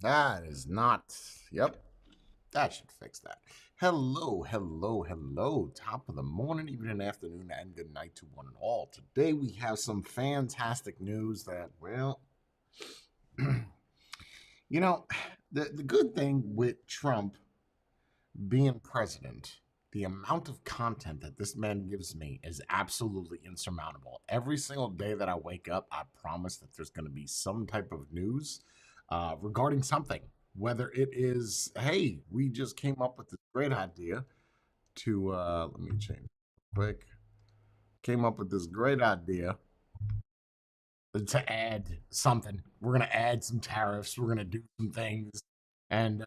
That is not. Yep, that should fix that. Hello, hello, hello. Top of the morning, evening, afternoon, and good night to one and all. Today we have some fantastic news that, well, you know, the good thing with Trump being president, the amount of content that this man gives me is absolutely insurmountable. Every single day that I wake up, I promise that there's going to be some type of news regarding something. Whether it is, hey, we just came up with this great idea to, let me change quick. Came up with this great idea to add something. We're going to add some tariffs. We're going to do some things. And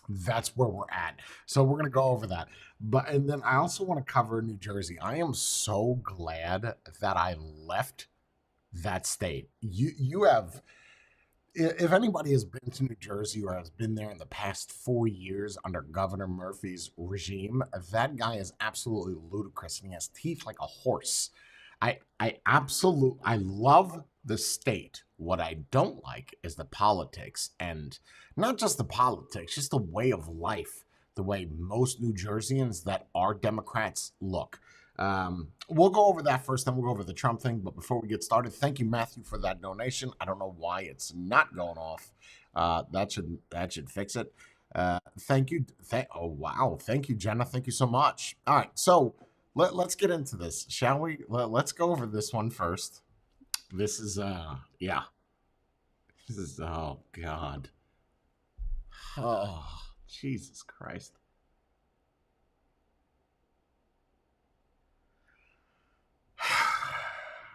that's where we're at. So we're gonna go over that. But and then I also want to cover New Jersey. I am so glad that I left that state. You have if anybody has been to New Jersey or has been there in the past 4 years under Governor Murphy's regime, that guy is absolutely ludicrous and he has teeth like a horse. I love the state. What I don't like is the politics, and not just the politics, just the way of life, the way most New Jerseyans that are Democrats look. We'll go over that first, then we'll go over the Trump thing. But before we get started, thank you, Matthew, for that donation. I don't know why it's not going off. That should fix it. Thank you. Oh wow, thank you, Jenna. Thank you so much. All right, so let's get into this, shall we? Let's go over this one first. This is yeah. This is oh god. Oh Jesus Christ.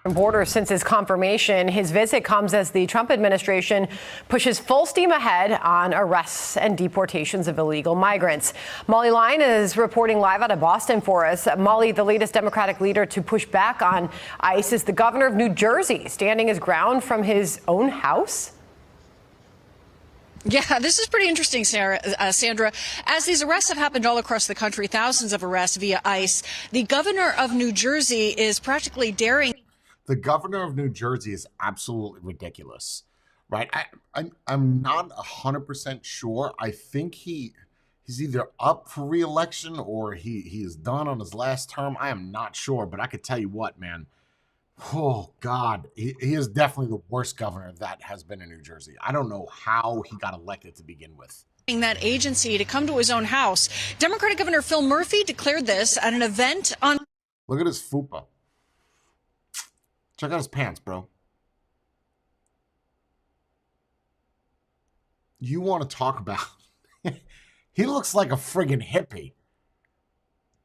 Border since his confirmation. His visit comes as the Trump administration pushes full steam ahead on arrests and deportations of illegal migrants. Molly Line is reporting live out of Boston for us. Molly, the latest Democratic leader to push back on ICE is the governor of New Jersey, standing his ground from his own house. Yeah, this is pretty interesting, Sandra. As these arrests have happened all across the country, thousands of arrests via ICE, the governor of New Jersey is practically daring. The governor of New Jersey is absolutely ridiculous, right? I'm not 100% sure. I think he's either up for re-election or he is done on his last term. I am not sure, but I could tell you what, man. Oh God, he is definitely the worst governor that has been in New Jersey. I don't know how he got elected to begin with. That agency to come to his own house. Democratic Governor Phil Murphy declared this at an event on. Look at his fupa. Check out his pants, bro. You want to talk about... He looks like a friggin' hippie.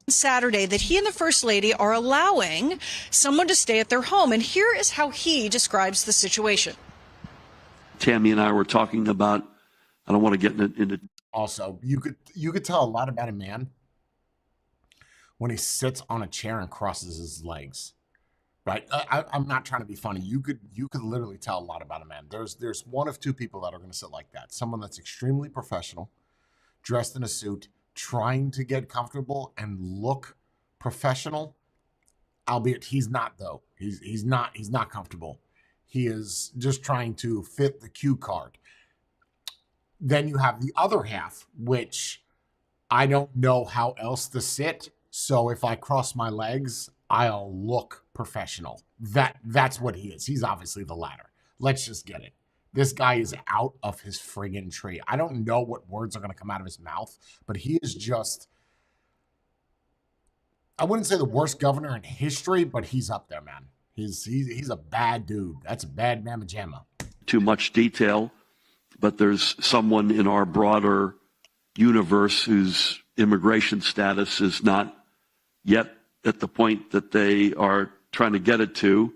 Saturday that he and the First Lady are allowing someone to stay at their home. And here is how he describes the situation. Tammy and I were talking about, I don't want to get into... Also, you could tell a lot about a man when he sits on a chair and crosses his legs. Right, I'm not trying to be funny. You could literally tell a lot about a man. There's one of two people that are going to sit like that. Someone that's extremely professional, dressed in a suit, trying to get comfortable and look professional. Albeit he's not though. He's not comfortable. He is just trying to fit the cue card. Then you have the other half, which I don't know how else to sit. So if I cross my legs, I'll look professional. That's what he is. He's obviously the latter. Let's just get it. This guy is out of his friggin' tree. I don't know what words are going to come out of his mouth, but he is just, I wouldn't say the worst governor in history, but he's up there, man. He's a bad dude. That's a bad mamma jamma. Too much detail, but there's someone in our broader universe whose immigration status is not yet at the point that they are trying to get it to.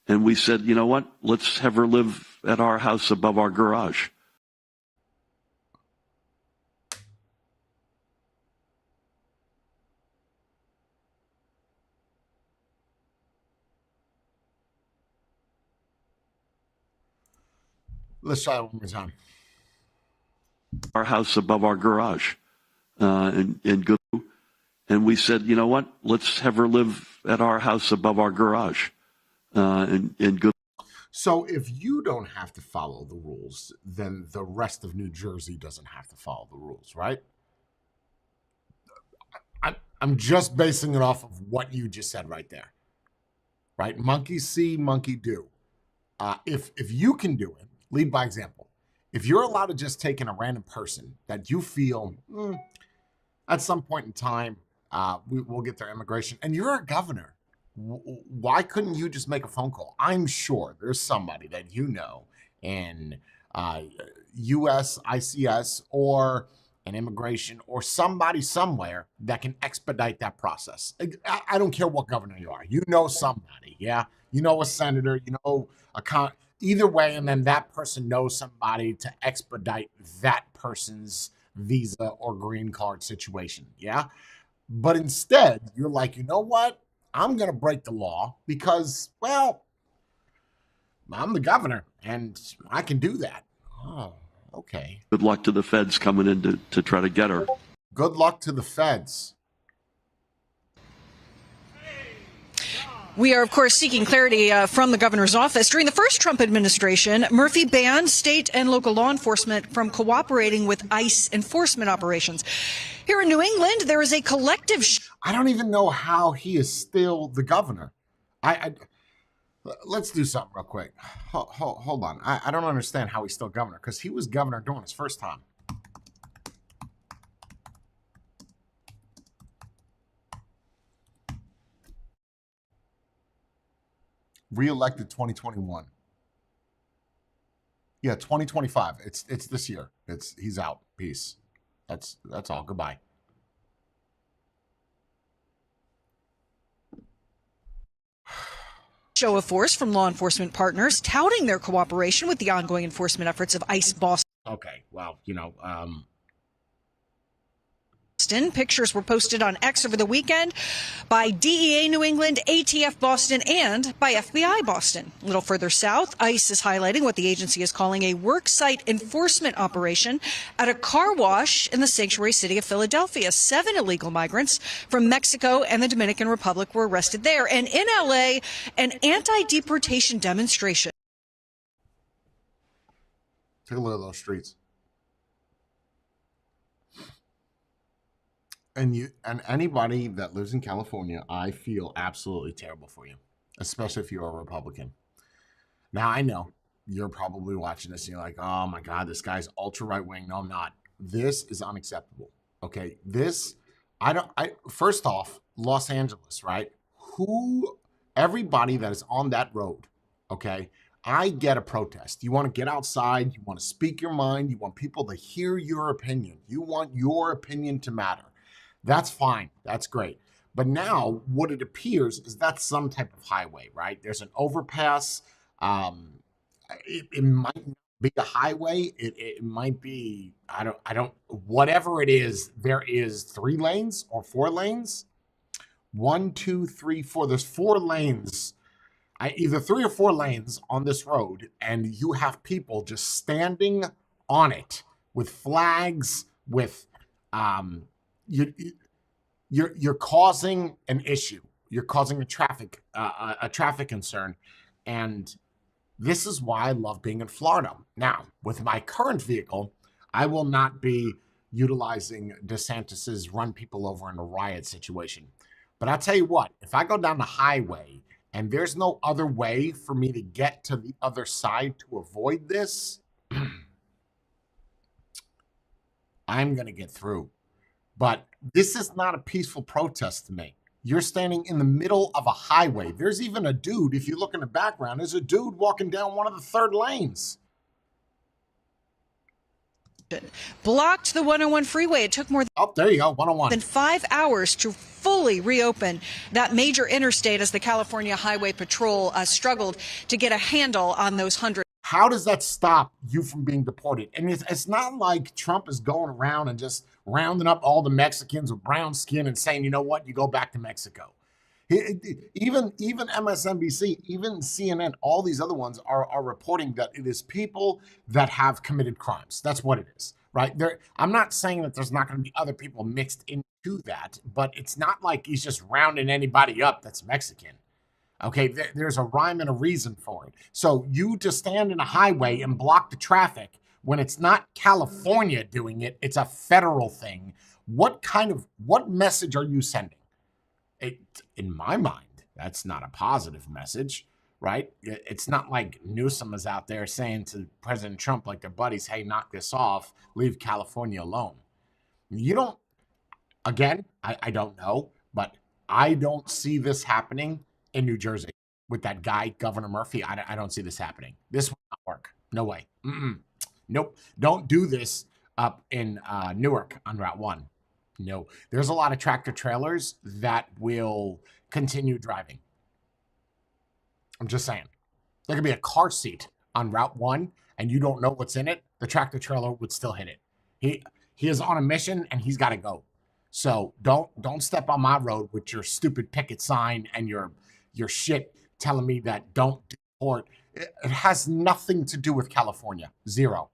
And we said, you know what? Let's have her live at our house above our garage. Let's try it one more time. Our house above our garage. And good. And we said, you know what? Let's have her live at our house above our garage. And good. So if you don't have to follow the rules, then the rest of New Jersey doesn't have to follow the rules, right? I'm just basing it off of what you just said right there, right? Monkey see, monkey do. If you can do it, lead by example. If you're allowed to just take in a random person that you feel at some point in time we'll get their immigration, and you're a governor, why couldn't you just make a phone call? I'm sure there's somebody that you know in US, ICS, or an immigration, or somebody somewhere that can expedite that process. I don't care what governor you are. You know somebody, yeah? You know a senator, you know either way, and then that person knows somebody to expedite that person's visa or green card situation, yeah? But instead, you're like, you know what? I'm going to break the law because, well, I'm the governor and I can do that. Oh, okay. Good luck to the feds coming in to try to get her. Good luck to the feds. We are, of course, seeking clarity from the governor's office. During the first Trump administration, Murphy banned state and local law enforcement from cooperating with ICE enforcement operations. Here in New England, there is a collective... I don't even know how he is still the governor. Let's do something real quick. Hold on. I don't understand how he's still governor, because he was governor during his first time. Re-elected 2021. Yeah, 2025. It's this year. He's out. Peace. That's all. Goodbye. Show of force from law enforcement partners touting their cooperation with the ongoing enforcement efforts of ICE Boston. Okay, well, Pictures were posted on X over the weekend by DEA New England, ATF Boston, and by FBI Boston. A little further south, ICE is highlighting what the agency is calling a worksite enforcement operation at a car wash in the sanctuary city of Philadelphia. 7 illegal migrants from Mexico and the Dominican Republic were arrested there. And in LA, an anti-deportation demonstration. Take a look at those streets. And anybody that lives in California, I feel absolutely terrible for you, especially if you're a Republican. Now, I know you're probably watching this and you're like, oh my God, this guy's ultra right wing. No, I'm not. This is unacceptable. Okay. First off, Los Angeles, right? Everybody that is on that road, okay? I get a protest. You want to get outside. You want to speak your mind. You want people to hear your opinion. You want your opinion to matter. That's fine. That's great. But now what it appears is that's some type of highway, right? There's an overpass. It might not be a highway. It might be, whatever it is, there is 3 lanes or 4 lanes. 1, 2, 3, 4. There's 4 lanes. Either 3 or 4 lanes on this road, and you have people just standing on it with flags, with, you're causing an issue. You're causing a traffic concern, and this is why I love being in Florida. Now, with my current vehicle, I will not be utilizing DeSantis's run people over in a riot situation. But I'll tell you what, if I go down the highway and there's no other way for me to get to the other side to avoid this, I'm going to get through. But this is not a peaceful protest to me. You're standing in the middle of a highway. There's even a dude, if you look in the background, there's a dude walking down one of the 3rd lanes. Blocked the 101 freeway. It took more there you go, 101. than 5 hours to fully reopen that major interstate as the California Highway Patrol struggled to get a handle on those hundreds. How does that stop you from being deported? And it's not like Trump is going around and just rounding up all the Mexicans with brown skin and saying, you know what, you go back to Mexico. Even MSNBC, even CNN, all these other ones are reporting that it is people that have committed crimes. That's what it is, right? I'm not saying that there's not going to be other people mixed into that, but it's not like he's just rounding anybody up that's Mexican. Okay, there's a rhyme and a reason for it. So you just stand in a highway and block the traffic when it's not California doing it, it's a federal thing. What message are you sending? In my mind, that's not a positive message, right? It's not like Newsom is out there saying to President Trump, like their buddies, hey, knock this off, leave California alone. You don't, again, I don't know, but I don't see this happening in New Jersey with that guy, Governor Murphy. I don't see this happening. This will not work. No way. Nope. Don't do this up in Newark on Route 1. No. There's a lot of tractor trailers that will continue driving. I'm just saying. There could be a car seat on Route 1 and you don't know what's in it. The tractor trailer would still hit it. He is on a mission and he's got to go. So don't step on my road with your stupid picket sign and your shit telling me that don't deport. It has nothing to do with California. Zero.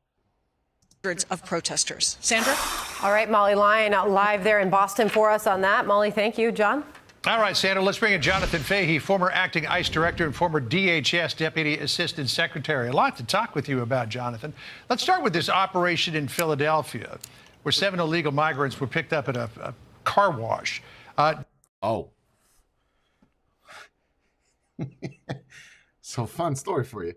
Hundreds of protesters. Sandra? All right, Molly Lyon live there in Boston for us on that. Molly, thank you. John? All right, Sandra, let's bring in Jonathan Fahey, former acting ICE director and former DHS deputy assistant secretary. A lot to talk with you about, Jonathan. Let's start with this operation in Philadelphia, where 7 illegal migrants were picked up at a car wash. So fun story for you.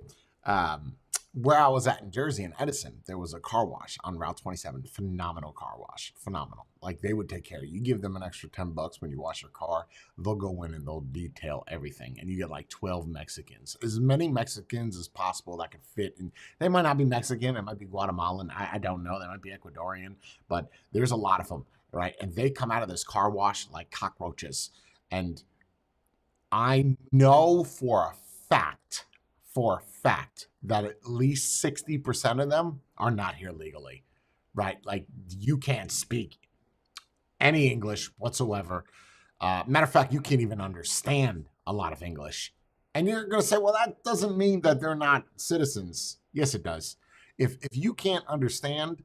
Where I was at in Jersey in Edison, there was a car wash on Route 27. Phenomenal car wash. Phenomenal. Like they would take care of you. You give them an extra $10 when you wash your car. They'll go in and they'll detail everything. And you get like 12 Mexicans. As many Mexicans as possible that could fit. And they might not be Mexican. It might be Guatemalan. I don't know. They might be Ecuadorian. But there's a lot of them, right? And they come out of this car wash like cockroaches. And I know for a fact that at least 60% of them are not here legally, right? Like you can't speak any English whatsoever. Matter of fact, you can't even understand a lot of English. And you're going to say, well, that doesn't mean that they're not citizens. Yes, it does. If you can't understand,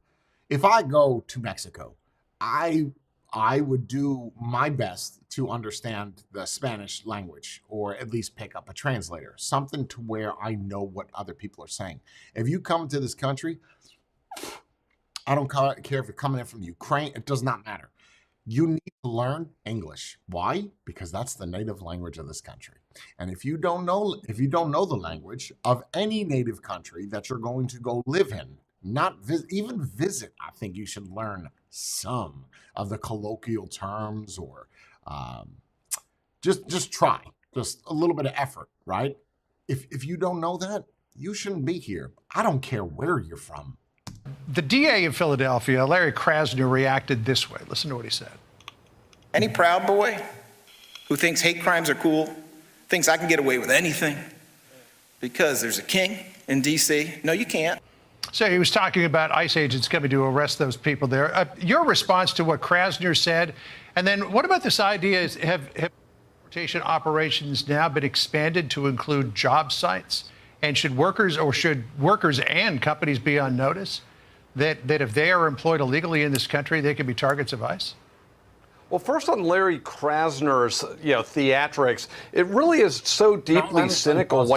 if I go to Mexico, I would do my best to understand the Spanish language or at least pick up a translator, something to where I know what other people are saying. If you come to this country, I don't care if you're coming in from Ukraine, it does not matter. You need to learn English. Why? Because that's the native language of this country. And if you don't know the language of any native country that you're going to go live in, not even visit, I think you should learn some of the colloquial terms or just try, just a little bit of effort, right? If you don't know that, you shouldn't be here. I don't care where you're from. The DA of Philadelphia, Larry Krasner, reacted this way. Listen to what he said. Any Proud Boy who thinks hate crimes are cool, thinks I can get away with anything because there's a king in D.C. No, you can't. So he was talking about ICE agents coming to arrest those people there. Your response to what Krasner said, and then what about this idea, have deportation operations now been expanded to include job sites? And should workers and companies be on notice that if they are employed illegally in this country, they could be targets of ICE? Well, first on Larry Krasner's, theatrics, it really is so deeply cynical.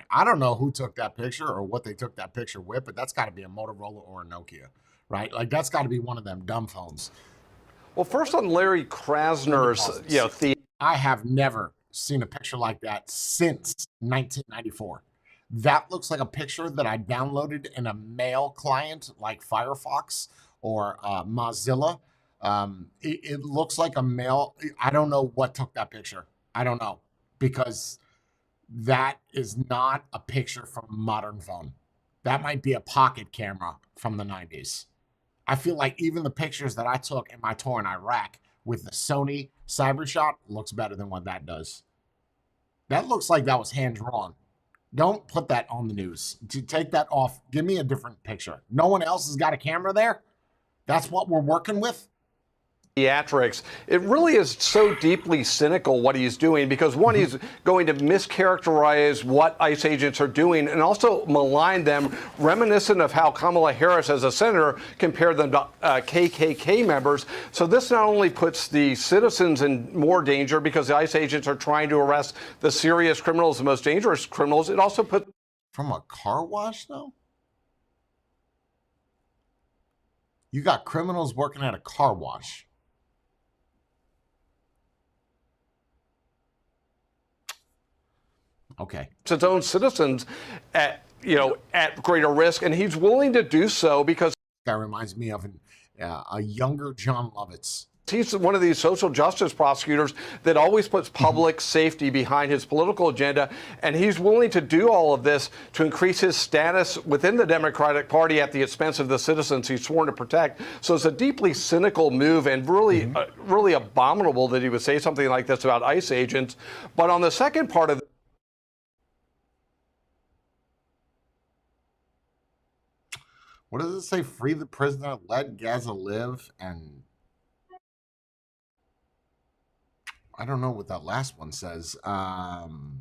I don't know who took that picture or what they took that picture with, but that's got to be a Motorola or a Nokia, right? Like that's got to be one of them dumb phones. Well, first on Larry Krasner's, I have never seen a picture like that since 1994. That looks like a picture that I downloaded in a mail client like Firefox or Mozilla. It looks like a mail. I don't know what took that picture. I don't know, because that is not a picture from a modern phone. That might be a pocket camera from the 90s. I feel like even the pictures that I took in my tour in Iraq with the Sony Cybershot looks better than what that does. That looks like that was hand drawn. Don't put that on the news. Take that off. Give me a different picture. No one else has got a camera there? That's what we're working with? theatrics. It really is so deeply cynical what he's doing because, one, he's going to mischaracterize what ICE agents are doing and also malign them, reminiscent of how Kamala Harris, as a senator, compared them to KKK members. So this not only puts the citizens in more danger because the ICE agents are trying to arrest the serious criminals, the most dangerous criminals, it also puts... From a car wash, though? You got criminals working at a car wash. Okay. Its own citizens at greater risk, and he's willing to do so because that reminds me of a younger John Lovitz. He's one of these social justice prosecutors that always puts public safety behind his political agenda, and he's willing to do all of this to increase his status within the Democratic Party at the expense of the citizens he's sworn to protect. So it's a deeply cynical move and really, really abominable that he would say something like this about ICE agents. But on the second part of what does it say? Free the prisoner, let Gaza live, and I don't know what that last one says.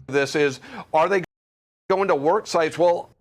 This is, are they going to work sites? Well,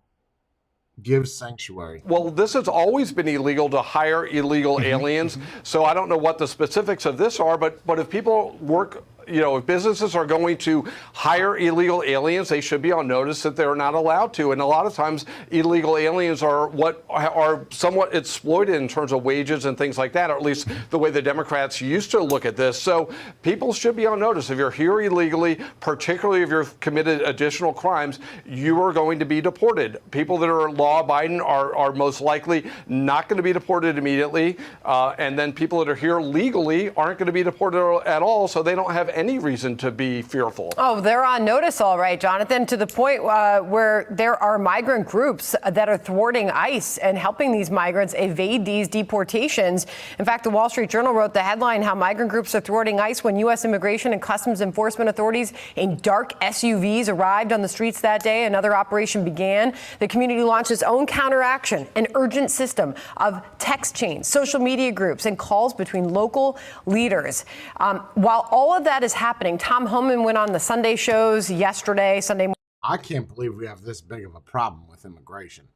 give sanctuary. Well, this has always been illegal to hire illegal aliens. So I don't know what the specifics of this are, but if people work, if businesses are going to hire illegal aliens, they should be on notice that they're not allowed to. And a lot of times illegal aliens are somewhat exploited in terms of wages and things like that, or at least the way the Democrats used to look at this. So people should be on notice. If you're here illegally, particularly if you've committed additional crimes, you are going to be deported. People that are law-abiding are most likely not going to be deported immediately. And then people that are here legally aren't going to be deported at all, so they don't have any reason to be fearful. Oh, they're on notice, all right, Jonathan, to the point where there are migrant groups that are thwarting ICE and helping these migrants evade these deportations. In fact, the Wall Street Journal wrote the headline, how migrant groups are thwarting ICE when U.S. Immigration and Customs Enforcement authorities in dark SUVs arrived on the streets that day. Another operation began. The community launched its own counteraction, an urgent system of text chains, social media groups, and calls between local leaders. While all of that is happening, Tom Homan went on the Sunday shows yesterday, Sunday morning. I can't believe we have this big of a problem with immigration,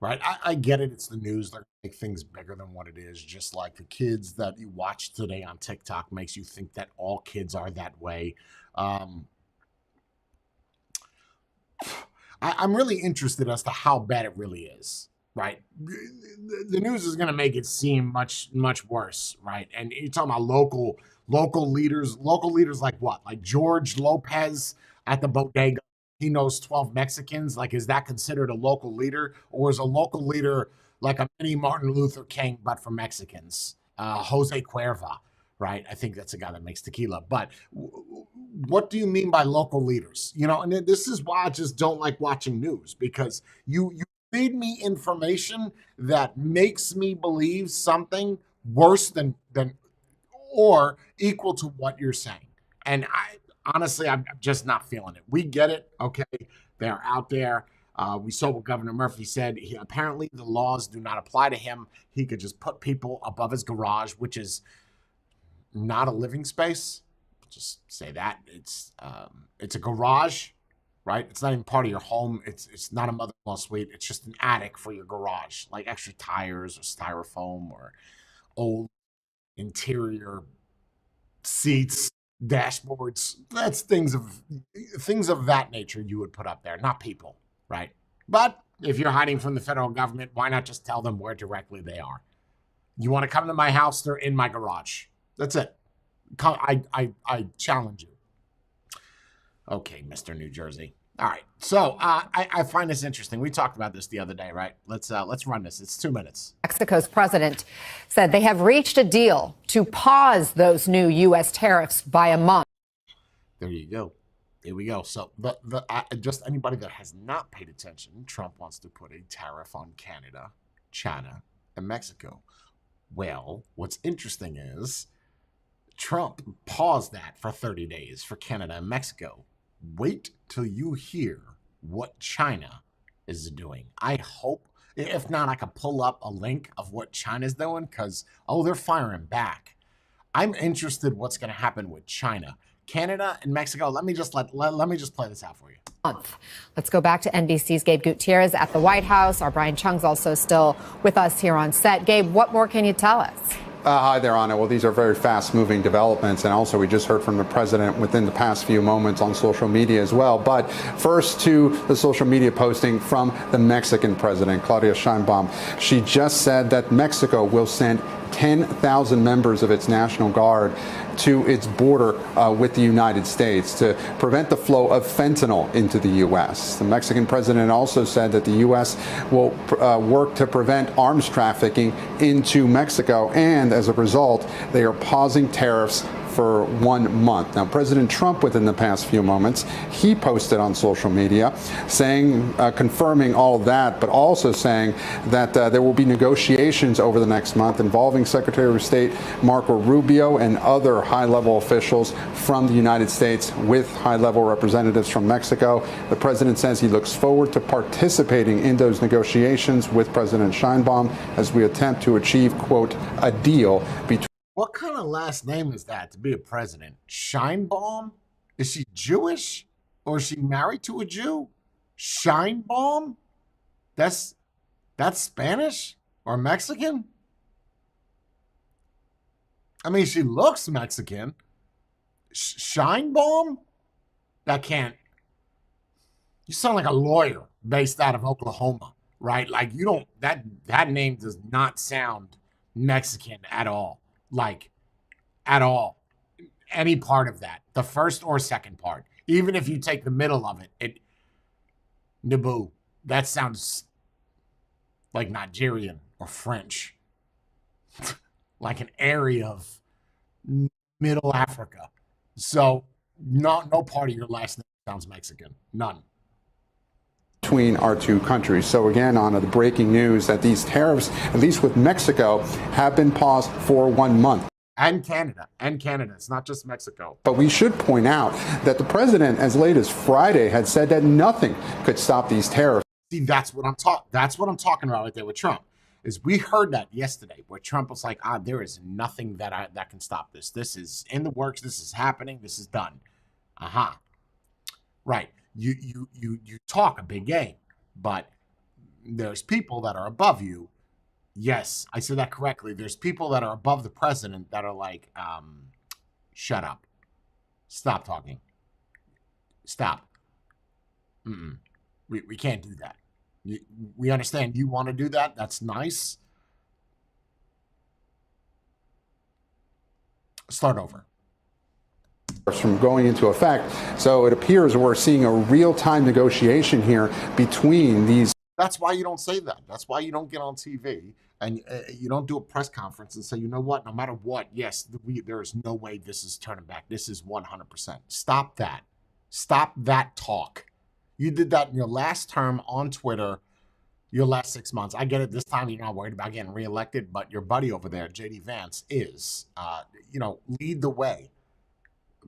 right? I get it. It's the news. They're going to make things bigger than what it is, just like the kids that you watch today on TikTok makes you think that all kids are that way. I'm really interested as to how bad it really is, right? The news is going to make it seem much, much worse, right? And you're talking about local leaders like what? Like George Lopez at the bodega. He knows 12 Mexicans. Like, is that considered a local leader? Or is a local leader like a mini Martin Luther King, but for Mexicans? Jose Cuerva, right? I think that's a guy that makes tequila. But what do you mean by local leaders? And this is why I just don't like watching news, because you feed me information that makes me believe something worse than or equal to what you're saying. And honestly, I'm just not feeling it. We get it. Okay. They're out there. We saw what Governor Murphy said. Apparently the laws do not apply to him. He could just put people above his garage, which is not a living space. Just say that. It's a garage, right? It's not even part of your home. It's not a mother-in-law suite. It's just an attic for your garage, like extra tires or styrofoam or old interior seats, dashboards. That's things of that nature you would put up there, not people, right? But if you're hiding from the federal government, why not just tell them where directly they are? You want to come to my house? They're in my garage. That's it. I challenge you. Okay, Mr. New Jersey. All right. So I find this interesting. We talked about this the other day, right? Let's run this. It's 2 minutes. Mexico's president said they have reached a deal to pause those new U.S. tariffs by a month. There you go. Here we go. So just anybody that has not paid attention, Trump wants to put a tariff on Canada, China, and Mexico. Well, what's interesting is Trump paused that for 30 days for Canada and Mexico. Wait till you hear what China is doing. I hope, if not, I can pull up a link of what China's doing, because, they're firing back. I'm interested what's going to happen with China, Canada, and Mexico. Let me just play this out for you. Let's go back to NBC's Gabe Gutierrez at the White House. Our Brian Chung's also still with us here on set. Gabe, what more can you tell us? Hi there, Anna. Well, these are very fast-moving developments, and also we just heard from the president within the past few moments on social media as well. But first to the social media posting from the Mexican president, Claudia Sheinbaum. She just said that Mexico will send 10,000 members of its National Guard to its border with the United States to prevent the flow of fentanyl into the U.S. The Mexican president also said that the U.S. will work to prevent arms trafficking into Mexico, and as a result, they are pausing tariffs for 1 month. Now, President Trump, within the past few moments, he posted on social media saying, confirming all of that, but also saying that there will be negotiations over the next month involving Secretary of State Marco Rubio and other high-level officials from the United States with high-level representatives from Mexico. The president says he looks forward to participating in those negotiations with President Sheinbaum as we attempt to achieve, quote, a deal between. What kind of last name is that to be a president? Scheinbaum? Is she Jewish? Or is she married to a Jew? Scheinbaum? That's Spanish or Mexican? I mean, she looks Mexican. Scheinbaum? That can't. You sound like a lawyer based out of Oklahoma, right? Like you don't, that name does not sound Mexican at all. Like, at all. Any part of that. The first or second part. Even if you take the middle of it, Naboo. That sounds like Nigerian or French. Like an area of Middle Africa. So, no part of your last name sounds Mexican. None. Between our two countries. So again, on the breaking news that these tariffs, at least with Mexico, have been paused for 1 month. And Canada. It's not just Mexico. But we should point out that the president, as late as Friday, had said that nothing could stop these tariffs. See, that's what I'm talking about right there with Trump. Is we heard that yesterday, where Trump was like, there is nothing that can stop this. This is in the works. This is happening. This is done. Right. You talk a big game, but there's people that are above you. Yes, I said that correctly. There's people that are above the president that are like, shut up. Stop talking. Stop. We can't do that. We understand you want to do that. That's nice. Start over. From going into effect. So it appears we're seeing a real-time negotiation here between these. That's why you don't say that. That's why you don't get on TV and you don't do a press conference and say, you know what, no matter what, yes, there is no way this is turning back. This is 100%. Stop that. Stop that talk. You did that in your last term on Twitter, your last 6 months. I get it. This time you're not worried about getting reelected, but your buddy over there, J.D. Vance, is. Lead the way.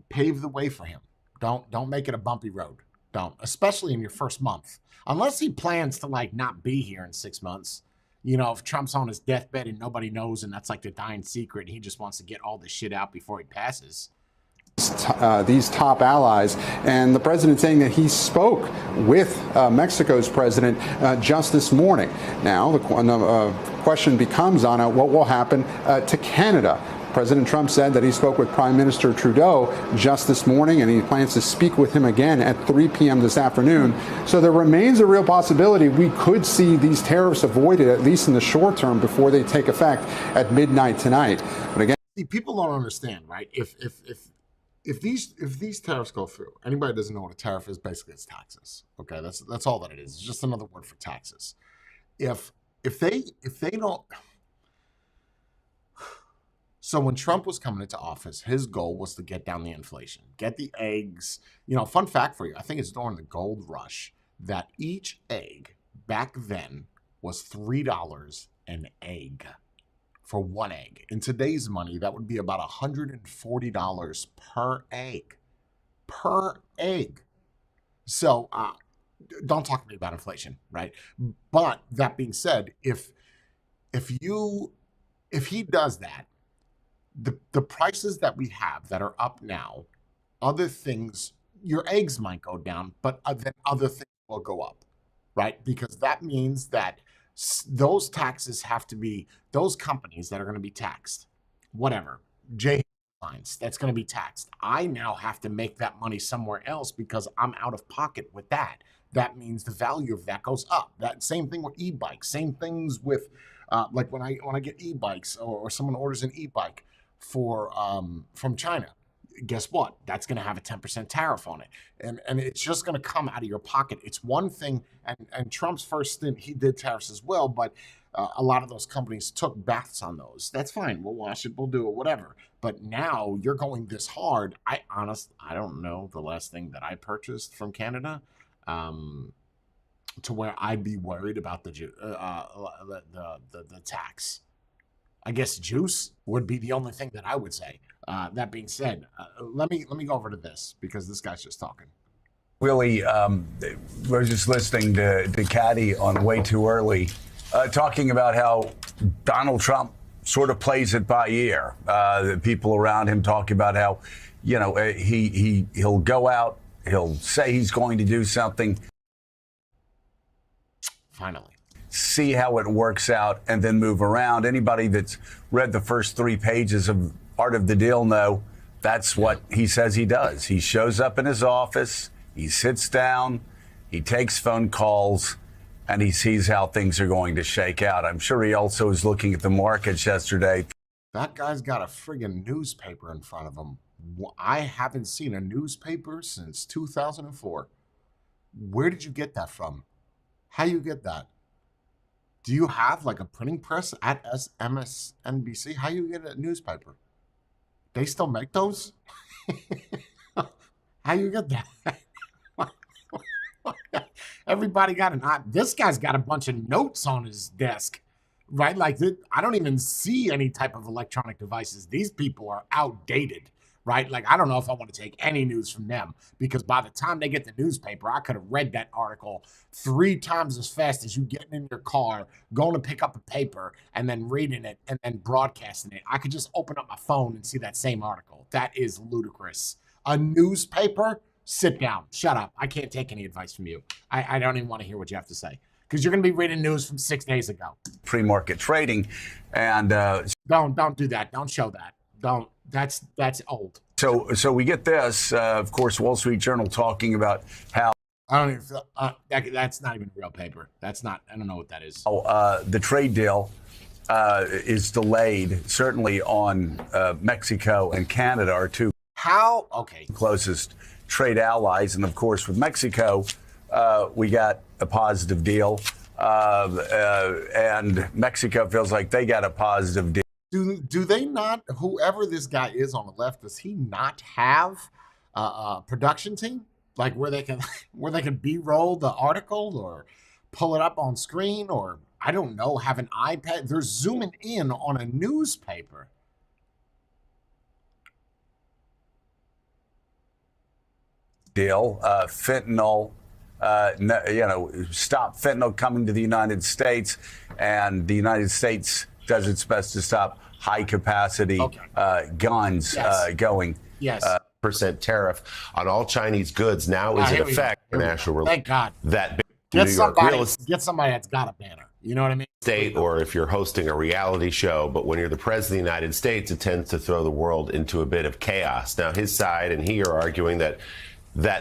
Pave the way for him. Don't make it a bumpy road. Don't, especially in your first month. Unless he plans to not be here in 6 months. If Trump's on his deathbed and nobody knows and that's like the dying secret and he just wants to get all this shit out before he passes. These top allies, and the president saying that he spoke with Mexico's president just this morning. Now, the question becomes, Anna, what will happen to Canada? President Trump said that he spoke with Prime Minister Trudeau just this morning, and he plans to speak with him again at 3 p.m. this afternoon. So there remains a real possibility we could see these tariffs avoided, at least in the short term, before they take effect at midnight tonight. But again, see, people don't understand, right? If these tariffs go through, anybody doesn't know what a tariff is, basically it's taxes. Okay, that's all that it is. It's just another word for taxes. If they don't. So when Trump was coming into office, his goal was to get down the inflation, get the eggs. Fun fact for you, I think it's during the gold rush that each egg back then was $3 an egg for one egg. In today's money, that would be about $140 per egg. Per egg. So don't talk to me about inflation, right? But that being said, if he does that, the prices that we have that are up now, other things, your eggs might go down, but then other things will go up, right? Because that means that those taxes have to be, those companies that are going to be taxed, whatever, J lines, that's going to be taxed. I now have to make that money somewhere else because I'm out of pocket with that. That means the value of that goes up. That same thing with e-bikes, same things with like when I get e-bikes or someone orders an e-bike for from China, guess what? That's going to have a 10% tariff on it. And it's just going to come out of your pocket. It's one thing, and Trump's first stint, he did tariffs as well, but a lot of those companies took baths on those. That's fine. We'll wash it, we'll do it, whatever. But now you're going this hard. I don't know the last thing that I purchased from Canada to where I'd be worried about the tax. I guess juice would be the only thing that I would say. That being said, let me go over to this because this guy's just talking. Willie, we're just listening to Caddy on Way Too Early, talking about how Donald Trump sort of plays it by ear. The people around him talk about how, you know, he'll go out, he'll say he's going to do something. Finally. See how it works out and then move around. Anybody that's read the first 3 pages of Art of the Deal know that's what he says he does. He shows up in his office, he sits down, he takes phone calls, and he sees how things are going to shake out. I'm sure he also was looking at the markets yesterday. That guy's got a friggin' newspaper in front of him. I haven't seen a newspaper since 2004. Where did you get that from? How you get that? Do you have like a printing press at MSNBC? How you get a newspaper? They still make those? How you get that? Everybody got this guy's got a bunch of notes on his desk, right? Like I don't even see any type of electronic devices. These people are outdated, right? Like, I don't know if I want to take any news from them because by the time they get the newspaper, I could have read that article 3 times as fast as you getting in your car, going to pick up a paper and then reading it and then broadcasting it. I could just open up my phone and see that same article. That is ludicrous. A newspaper? Sit down. Shut up. I can't take any advice from you. I don't even want to hear what you have to say because you're going to be reading news from 6 days ago. Pre-market trading, and don't do that. Don't show that. Don't. That's old. So we get this, of course, Wall Street Journal talking about how I don't even feel that's not even real paper. That's not. I don't know what that is. The trade deal is delayed. Certainly on Mexico and Canada are 2 closest trade allies, and of course with Mexico, we got a positive deal, and Mexico feels like they got a positive deal. Do they not? Whoever this guy is on the left, does he not have a production team like where they can B-roll the article or pull it up on screen or I don't know, have an iPad? They're zooming in on a newspaper. Deal, fentanyl, stop fentanyl coming to the United States, and the United States does its best to stop high capacity guns going. Yes. Percent tariff on all Chinese goods now is in effect. International Thank God. That get somebody that's got a banner. You know what I mean? State, or if you're hosting a reality show, but when you're the president of the United States, it tends to throw the world into a bit of chaos. Now, his side and he are arguing that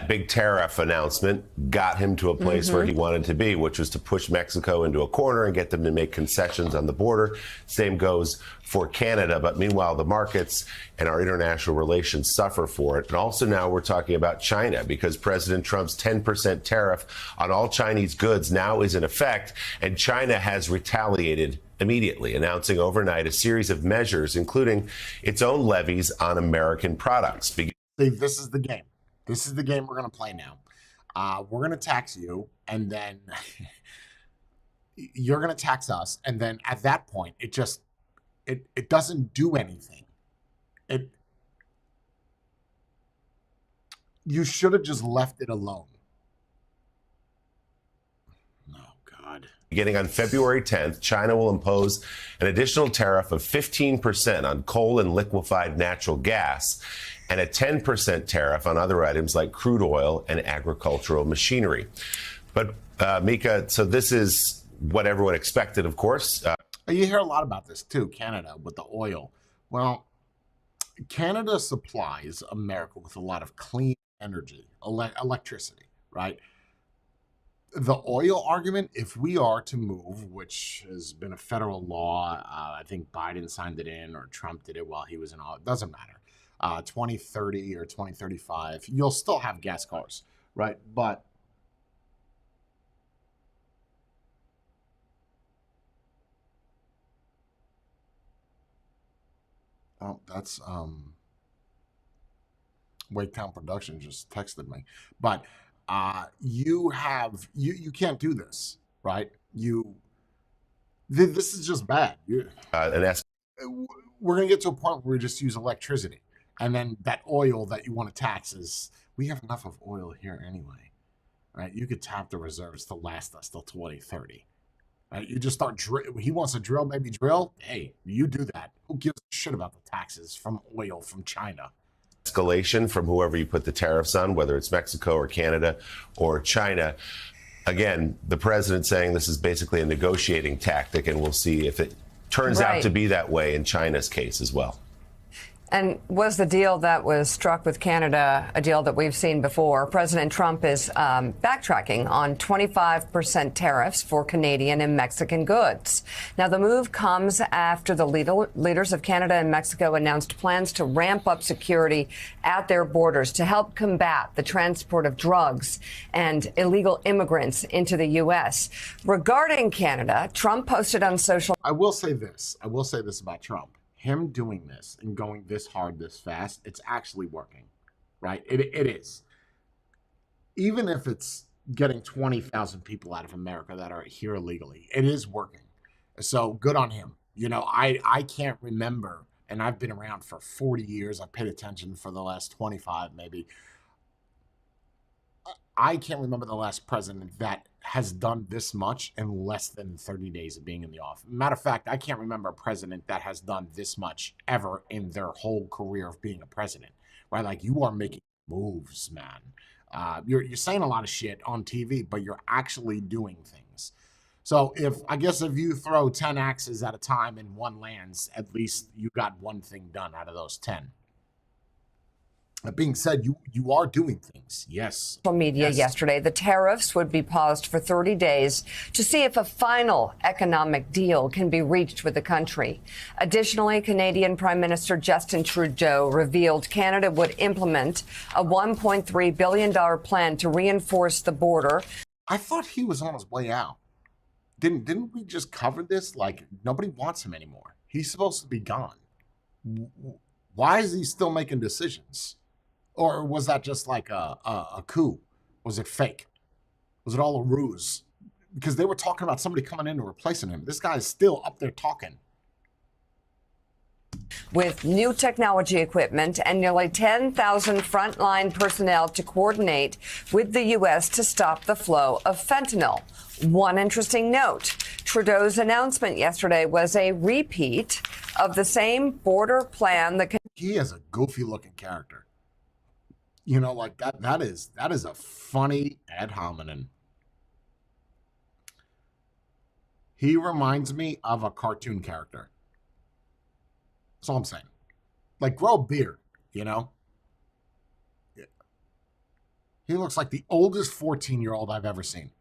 big tariff announcement got him to a place where he wanted to be, which was to push Mexico into a corner and get them to make concessions on the border. Same goes for Canada. But meanwhile, the markets and our international relations suffer for it. And also now we're talking about China because President Trump's 10% tariff on all Chinese goods now is in effect. And China has retaliated immediately, announcing overnight a series of measures, including its own levies on American products. See, this is the game. This is the game we're going to play now. We're going to tax you, and then you're going to tax us. And then at that point, it doesn't do anything. You should have just left it alone. Oh, God. Beginning on February 10th, China will impose an additional tariff of 15% on coal and liquefied natural gas and a 10% tariff on other items like crude oil and agricultural machinery. But, Mika, so this is what everyone expected, of course. You hear a lot about this, too, Canada, with the oil. Well, Canada supplies America with a lot of clean energy, electricity, right? The oil argument, if we are to move, which has been a federal law, I think Biden signed it in or Trump did it while he was in office, doesn't matter, 2030 or 2035, you'll still have gas cars, right? But oh, that's Waketown Production just texted me. But you can't do this, right? This is just bad. We're gonna get to a point where we just use electricity, and then that oil that you want to tax is, we have enough of oil here anyway, right? You could tap the reserves to last us till 2030. Right? You just start he wants to drill, maybe drill. Hey, you do that. Who gives a shit about the taxes from oil from China? Escalation from whoever you put the tariffs on, whether it's Mexico or Canada or China. Again, the president saying this is basically a negotiating tactic, and we'll see if it turns out to be that way in China's case as well. And was the deal that was struck with Canada a deal that we've seen before? President Trump is backtracking on 25% tariffs for Canadian and Mexican goods. Now, the move comes after the leaders of Canada and Mexico announced plans to ramp up security at their borders to help combat the transport of drugs and illegal immigrants into the U.S. Regarding Canada, Trump posted on social... I will say this about Trump. Him doing this and going this hard, this fast, it's actually working, right? It is. Even if it's getting 20,000 people out of America that are here illegally, it is working. So good on him. You know, I can't remember, and I've been around for 40 years. I've paid attention for the last 25 maybe. I can't remember the last president that has done this much in less than 30 days of being in the office. Matter of fact, I can't remember a president that has done this much ever in their whole career of being a president, right? Like, you are making moves, man. You're saying a lot of shit on TV, but you're actually doing things. So if you throw 10 axes at a time and one lands, at least you got one thing done out of those 10. That being said, you are doing things, yes. Social media yesterday, the tariffs would be paused for 30 days to see if a final economic deal can be reached with the country. Additionally, Canadian Prime Minister Justin Trudeau revealed Canada would implement a $1.3 billion plan to reinforce the border. I thought he was on his way out. Didn't we just cover this? Like, nobody wants him anymore. He's supposed to be gone. Why is he still making decisions? Or was that just like a coup? Was it fake? Was it all a ruse? Because they were talking about somebody coming in and replacing him. This guy is still up there talking. With new technology equipment and nearly 10,000 frontline personnel to coordinate with the U.S. to stop the flow of fentanyl. One interesting note, Trudeau's announcement yesterday was a repeat of the same border plan that... He is a goofy-looking character. You know, like that is a funny ad hominem. He reminds me of a cartoon character. That's all I'm saying. Like, grow a beard, you know? Yeah. He looks like the oldest 14-year-old I've ever seen.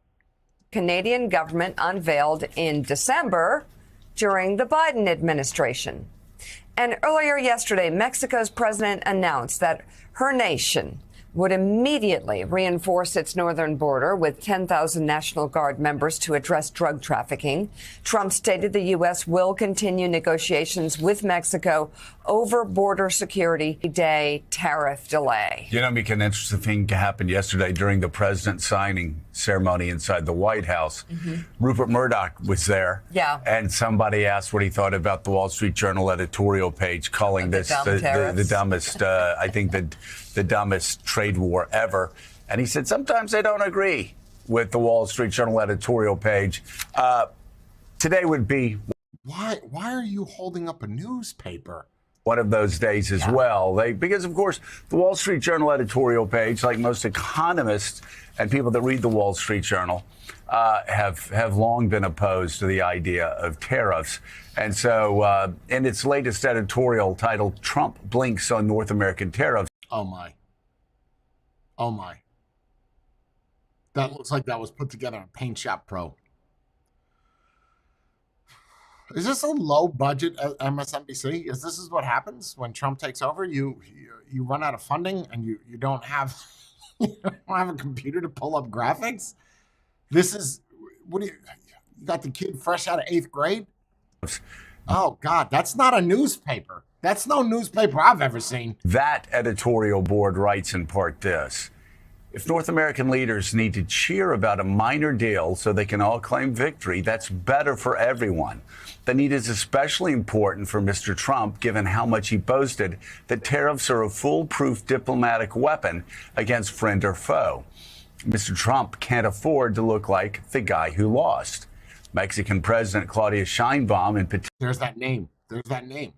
Canadian government unveiled in December during the Biden administration. And earlier yesterday, Mexico's president announced that her nation would immediately reinforce its northern border with 10,000 National Guard members to address drug trafficking. Trump stated the U.S. will continue negotiations with Mexico over border security day tariff delay. You know, Mika, an interesting thing happened yesterday during the president's signing ceremony inside the White House. Rupert Murdoch was there. Yeah. And somebody asked what he thought about the Wall Street Journal editorial page calling this the dumbest, I think the dumbest trade war ever. And he said, sometimes I don't agree. with the Wall Street Journal editorial page. Today would be Why are you holding up a newspaper? one of those days as well. Because, of course, the Wall Street Journal editorial page, like most economists and people that read the Wall Street Journal, have long been opposed to the idea of tariffs. And so in its latest editorial titled, "Trump Blinks on North American Tariffs." Oh, my. Oh, my. That looks like that was put together in Paint Shop Pro. Is this a low budget MSNBC? Is this what happens when Trump takes over? You run out of funding and you don't have you don't have a computer to pull up graphics? This is what do you got the kid fresh out of 8th grade? Oh God, that's not a newspaper. That's no newspaper I've ever seen. That editorial board writes in part this: if North American leaders need to cheer about a minor deal so they can all claim victory, that's better for everyone. The need is especially important for Mr. Trump, given how much he boasted that tariffs are a foolproof diplomatic weapon against friend or foe. Mr. Trump can't afford to look like the guy who lost. Mexican President Claudia Sheinbaum in particular. There's that name. There's that name.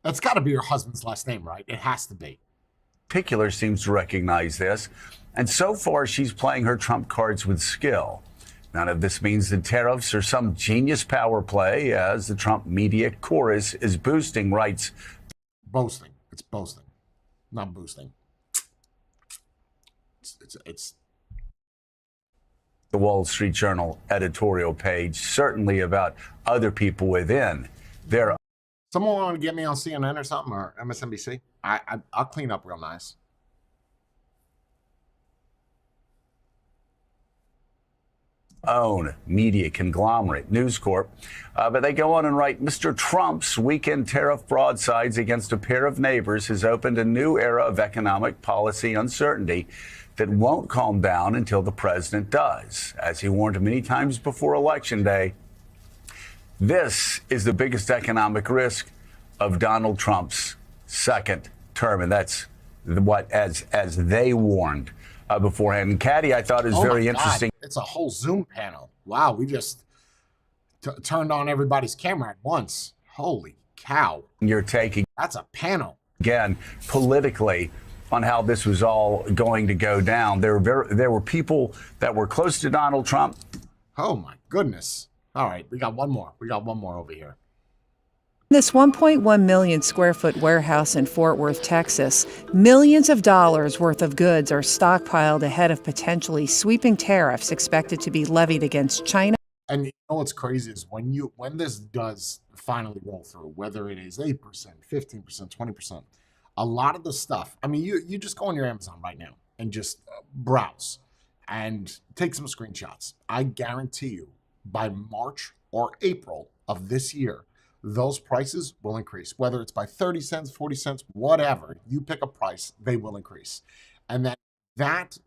That's got to be your husband's last name, right? It has to be. Particular seems to recognize this, and so far she's playing her trump cards with skill. None of this means that tariffs are some genius power play, as the Trump media chorus is boasting, writes. Boasting. It's boasting, not boosting. It's the Wall Street Journal editorial page, certainly about other people within their. Someone want to get me on CNN or something, or MSNBC? I'll clean up real nice. Own media conglomerate, News Corp. But they go on and write, Mr. Trump's weekend tariff broadsides against a pair of neighbors has opened a new era of economic policy uncertainty that won't calm down until the president does. As he warned many times before Election Day, this is the biggest economic risk of Donald Trump's second term. And that's what, as they warned beforehand. And Caddy, I thought, is very interesting. It's a whole Zoom panel. Wow, we just turned on everybody's camera at once. Holy cow. You're taking. That's a panel. Again, politically, on how this was all going to go down. There were people that were close to Donald Trump. Oh, my goodness. All right, we got one more. We got one more over here. This 1.1 million square foot warehouse in Fort Worth, Texas, millions of dollars worth of goods are stockpiled ahead of potentially sweeping tariffs expected to be levied against China. And you know what's crazy is when this does finally roll through, whether it is 8%, 15%, 20%, a lot of the stuff, I mean, you just go on your Amazon right now and just browse and take some screenshots. I guarantee you by March or April of this year, those prices will increase, whether it's by 30 cents, 40 cents, whatever. You pick a price, they will increase. And that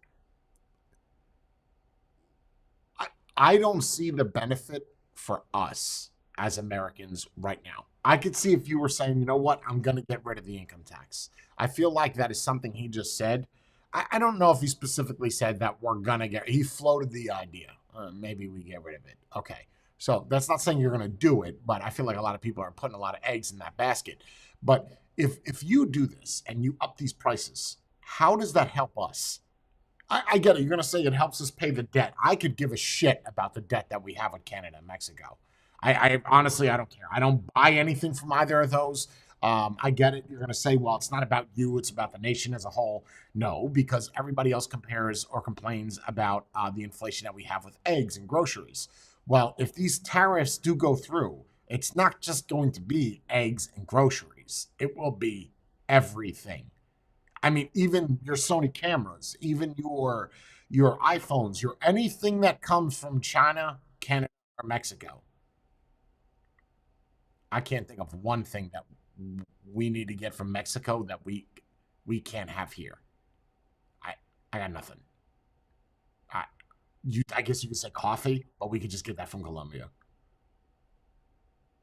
I don't see the benefit for us as Americans right now. I could see if you were saying, you know what, I'm going to get rid of the income tax. I feel like that is something he just said. I don't know if he specifically said that we're going to he floated the idea. Maybe we get rid of it. Okay. So that's not saying you're going to do it, but I feel like a lot of people are putting a lot of eggs in that basket. But if you do this and you up these prices, how does that help us? I get it. You're going to say it helps us pay the debt. I could give a shit about the debt that we have with Canada and Mexico. I honestly, I don't care. I don't buy anything from either of those. I get it. You're going to say, well, it's not about you. It's about the nation as a whole. No, because everybody else compares or complains about the inflation that we have with eggs and groceries. Well, if these tariffs do go through, it's not just going to be eggs and groceries. It will be everything. I mean, even your Sony cameras, even your iPhones, your anything that comes from China, Canada, or Mexico. I can't think of one thing that we need to get from Mexico that we can't have here. I got nothing. I guess you could say coffee, but we could just get that from Colombia.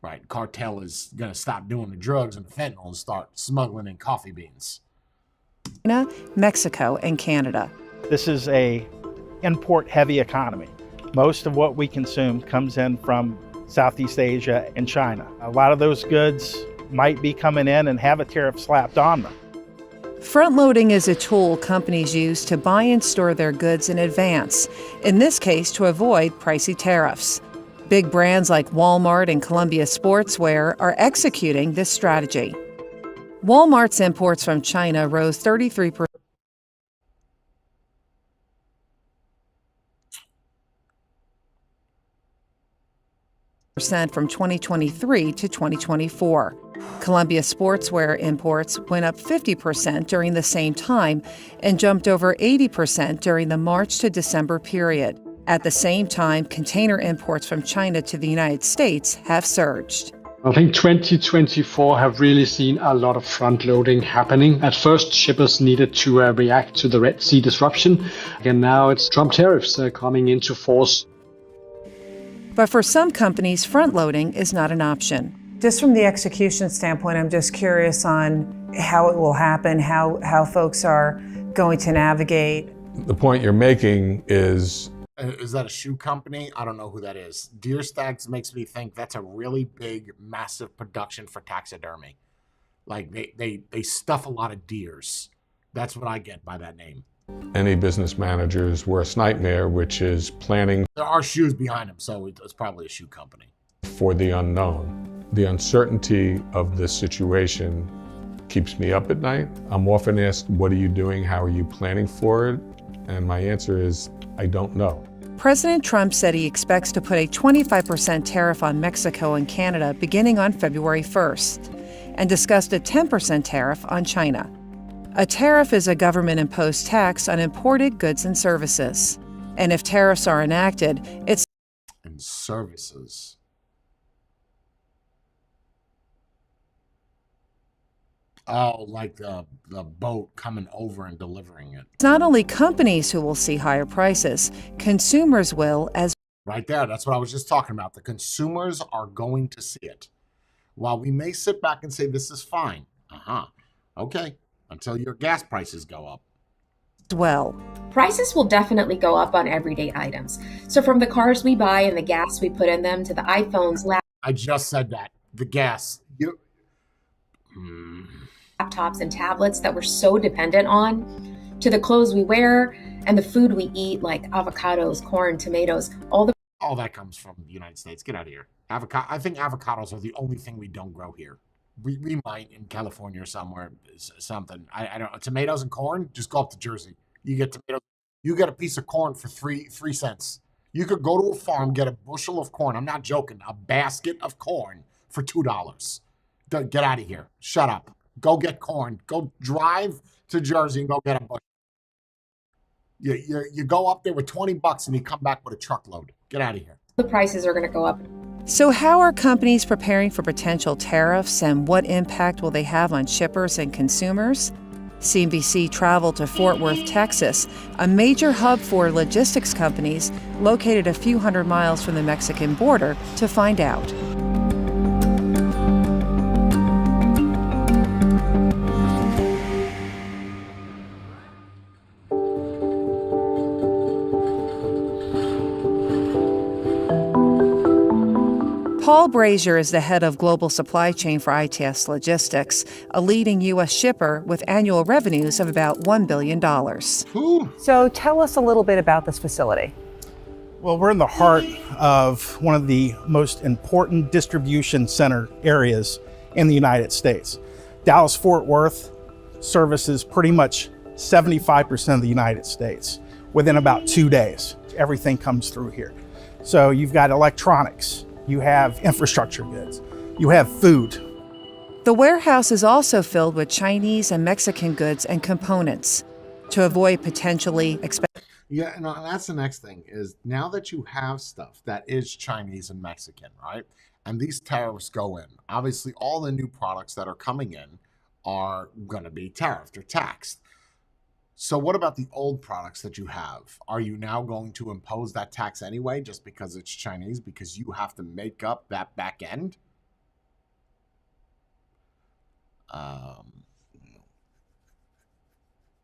Right. Cartel is going to stop doing the drugs and the fentanyl and start smuggling in coffee beans. Mexico, and Canada. This is a import-heavy economy. Most of what we consume comes in from Southeast Asia and China. A lot of those goods might be coming in and have a tariff slapped on them. Front-loading is a tool companies use to buy and store their goods in advance, in this case to avoid pricey tariffs. Big brands like Walmart and Columbia Sportswear are executing this strategy. Walmart's imports from China rose 33% from 2023 to 2024. Columbia Sportswear imports went up 50% during the same time and jumped over 80% during the March to December period. At the same time, container imports from China to the United States have surged. I think 2024 have really seen a lot of front loading happening. At first, shippers needed to react to the Red Sea disruption, and now it's Trump tariffs coming into force. But for some companies, front-loading is not an option. Just from the execution standpoint, I'm just curious on how it will happen, how folks are going to navigate. The point you're making is that a shoe company? I don't know who that is. Deer Stacks makes me think that's a really big, massive production for taxidermy. Like they stuff a lot of deers. That's what I get by that name. any business manager's worst nightmare, which is planning. There are shoes behind him, so it's probably a shoe company. For the unknown. The uncertainty of this situation keeps me up at night. I'm often asked, what are you doing? How are you planning for it? And my answer is, I don't know. President Trump said he expects to put a 25% tariff on Mexico and Canada beginning on February 1st, and discussed a 10% tariff on China. A tariff is a government-imposed tax on imported goods and services. And if tariffs are enacted, it's... And services. Oh, like the boat coming over and delivering it. It's not only companies who will see higher prices, consumers will as... Right there, that's what I was just talking about. The consumers are going to see it. While we may sit back and say, this is fine. Okay, until your gas prices go up. Well, prices will definitely go up on everyday items. So from the cars we buy and the gas we put in them to the iPhones, I just said that. The gas. Laptops and tablets that we're so dependent on, to the clothes we wear and the food we eat, like avocados, corn, tomatoes, all that comes from the United States. Get out of here. I think avocados are the only thing we don't grow here. We might in California or somewhere, something. I don't know. Tomatoes and corn, just go up to Jersey. You get tomatoes. You get a piece of corn for 3 cents. You could go to a farm, get a bushel of corn. I'm not joking. A basket of corn for $2. Get out of here. Shut up. Go get corn. Go drive to Jersey and go get a bushel. You go up there with $20 and you come back with a truckload. Get out of here. the prices are going to go up. So how are companies preparing for potential tariffs, and what impact will they have on shippers and consumers? CNBC traveled to Fort Worth, Texas, a major hub for logistics companies located a few hundred miles from the Mexican border, to find out. Paul Brazier is the head of global supply chain for ITS Logistics, a leading U.S. shipper with annual revenues of about $1 billion. So tell us a little bit about this facility. Well, we're in the heart of one of the most important distribution center areas in the United States. Dallas-Fort Worth services pretty much 75% of the United States. Within about 2 days, everything comes through here. So you've got electronics, you have infrastructure goods, you have food. The warehouse is also filled with Chinese and Mexican goods and components to avoid potentially expensive. Yeah, and that's the next thing is now that you have stuff that is Chinese and Mexican, right? And these tariffs go in. Obviously, all the new products that are coming in are going to be tariffed or taxed. So what about the old products that you have? Are you now going to impose that tax anyway just because it's Chinese, because you have to make up that back end?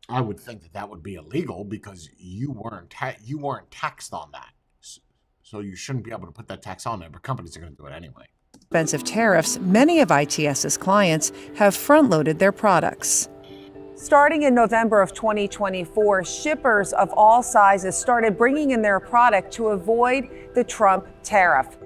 I would think that that would be illegal because you weren't taxed on that. So you shouldn't be able to put that tax on there, but companies are going to do it anyway. Expensive tariffs, many of ITS's clients have front-loaded their products. Starting in November of 2024, shippers of all sizes started bringing in their product to avoid the Trump tariff.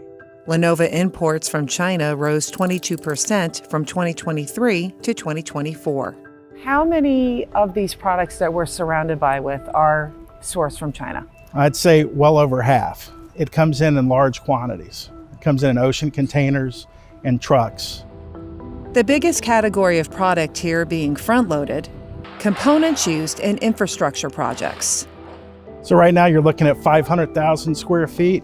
Lenovo imports from China rose 22% from 2023 to 2024. How many of these products that we're surrounded by with are sourced from China? I'd say well over half. It comes in large quantities. It comes in ocean containers and trucks. The biggest category of product here being front-loaded, components used in infrastructure projects. So right now you're looking at 500,000 square feet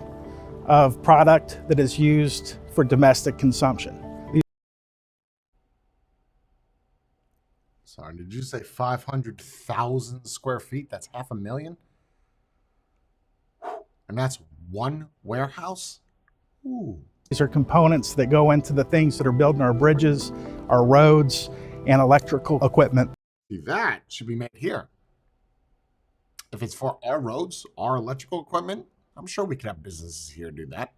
of product that is used for domestic consumption. Sorry, did you say 500,000 square feet? That's 500,000? And that's one warehouse? Ooh. These are components that go into the things that are building our bridges, our roads, and electrical equipment. See, that should be made here. If it's for our roads, our electrical equipment, I'm sure we could have businesses here do that.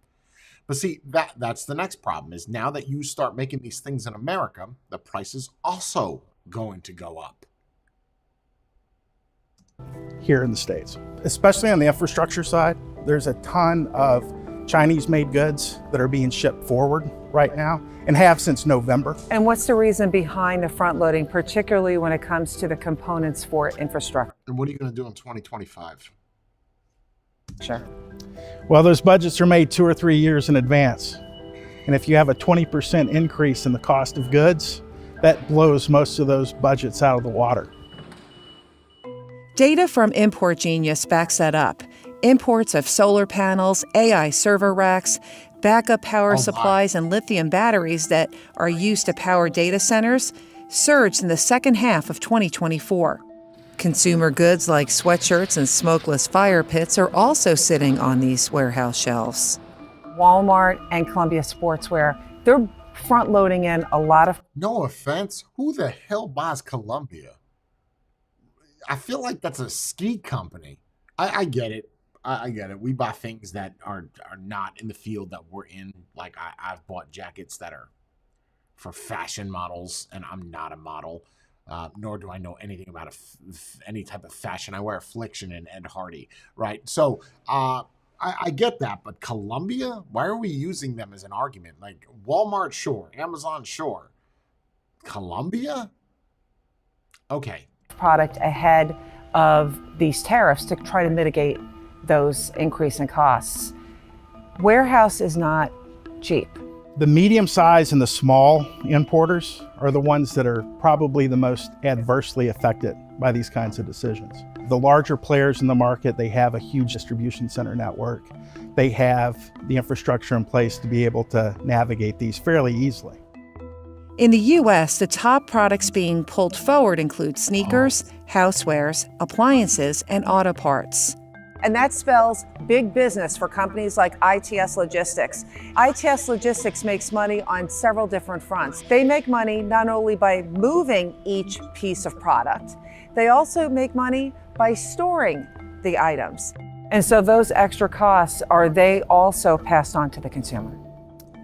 But see, that's the next problem is now that you start making these things in America, the price is also going to go up. Here in the States, especially on the infrastructure side, there's a ton of Chinese-made goods that are being shipped forward right now and have since November. And what's the reason behind the front loading, particularly when it comes to the components for infrastructure? And what are you going to do in 2025? Sure. Well, those budgets are made 2 or 3 years in advance. And if you have a 20% increase in the cost of goods, that blows most of those budgets out of the water. Data from Import Genius backs that up. Imports of solar panels, AI server racks, backup power supplies, and lithium batteries that are used to power data centers surged in the second half of 2024. Consumer goods like sweatshirts and smokeless fire pits are also sitting on these warehouse shelves. Walmart and Columbia Sportswear, they're front-loading in a lot of... No offense, who the hell buys Columbia? I feel like that's a ski company. I get it. I get it. We buy things that are not in the field that we're in. Like I've bought jackets that are for fashion models, and I'm not a model, nor do I know anything about any type of fashion. I wear Affliction and Ed Hardy, right? So I get that, but Columbia, why are we using them as an argument? Like Walmart, sure. Amazon, sure. Columbia? Okay. Product ahead of these tariffs to try to mitigate those increase in costs. Warehouse is not cheap. The medium size and the small importers are the ones that are probably the most adversely affected by these kinds of decisions. The larger players in the market, they have a huge distribution center network. They have the infrastructure in place to be able to navigate these fairly easily. In the U.S., the top products being pulled forward include sneakers, housewares, appliances, and auto parts. And that spells big business for companies like ITS Logistics. ITS Logistics makes money on several different fronts. They make money not only by moving each piece of product, they also make money by storing the items. And so those extra costs, are they also passed on to the consumer?